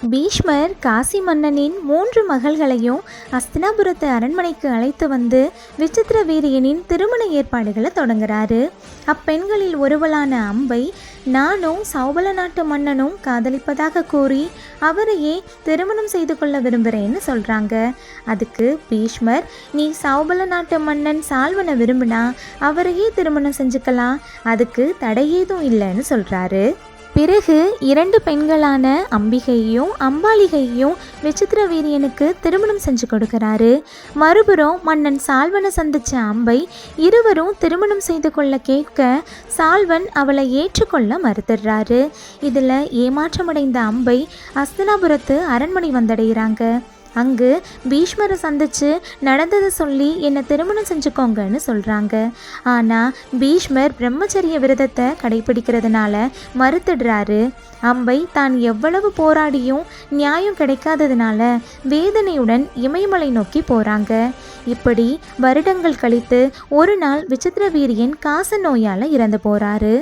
பீஷ்மர் காசி மன்னனின் 3 மகள்களையும் அஸ்தினாபுரத்து அரண்மனைக்கு அழைத்து வந்து விசித்திர வீரியனின் திருமண ஏற்பாடுகளை தொடங்குறாரு. அப்பெண்களில் ஒருவளான அம்பை நானும் சௌபல நாட்டு மன்னனும் காதலிப்பதாக கூறி அவரையே திருமணம் செய்து கொள்ள விரும்புகிறேன்னு சொல்கிறாங்க. அதுக்கு பீஷ்மர், நீ சௌபல நாட்டு மன்னன் சால்வனை விரும்பினா அவரையே திருமணம் செஞ்சுக்கலாம், அதுக்கு தடை ஏதும் இல்லைன்னு சொல்கிறாரு. பிறகு 2 பெண்களான அம்பிகையையும் அம்பாலிகையையும் விசித்திர வீரியனுக்கு திருமணம் செஞ்சு கொடுக்கிறாரு. மறுபுறம் மன்னன் சால்வனை சந்திச்ச அம்பை இருவரும் திருமணம் செய்து கொள்ள கேட்க சால்வன் அவளை ஏற்றுக்கொள்ள மறுத்துடுறாரு. இதில் ஏமாற்றமடைந்த அம்பை அஸ்தினாபுரத்து அரண்மனை வந்தடைகிறாங்க. அங்கு பீஷ்மரை சந்திச்சு நடந்ததை சொல்லி என்னை திருமணம் செஞ்சுக்கோங்கன்னு சொல்கிறாங்க. ஆனால் பீஷ்மர் பிரம்மச்சரிய விரதத்தை கடைபிடிக்கிறதுனால மறுத்துடுறாரு. அம்பை தான் எவ்வளவு போராடியும் நியாயம் கிடைக்காததுனால வேதனையுடன் இமயமலை நோக்கி போகிறாங்க. இப்படி வருடங்கள் கழித்து ஒரு நாள் விசித்திர வீரியன் காச நோயால் இறந்து போகிறாரு.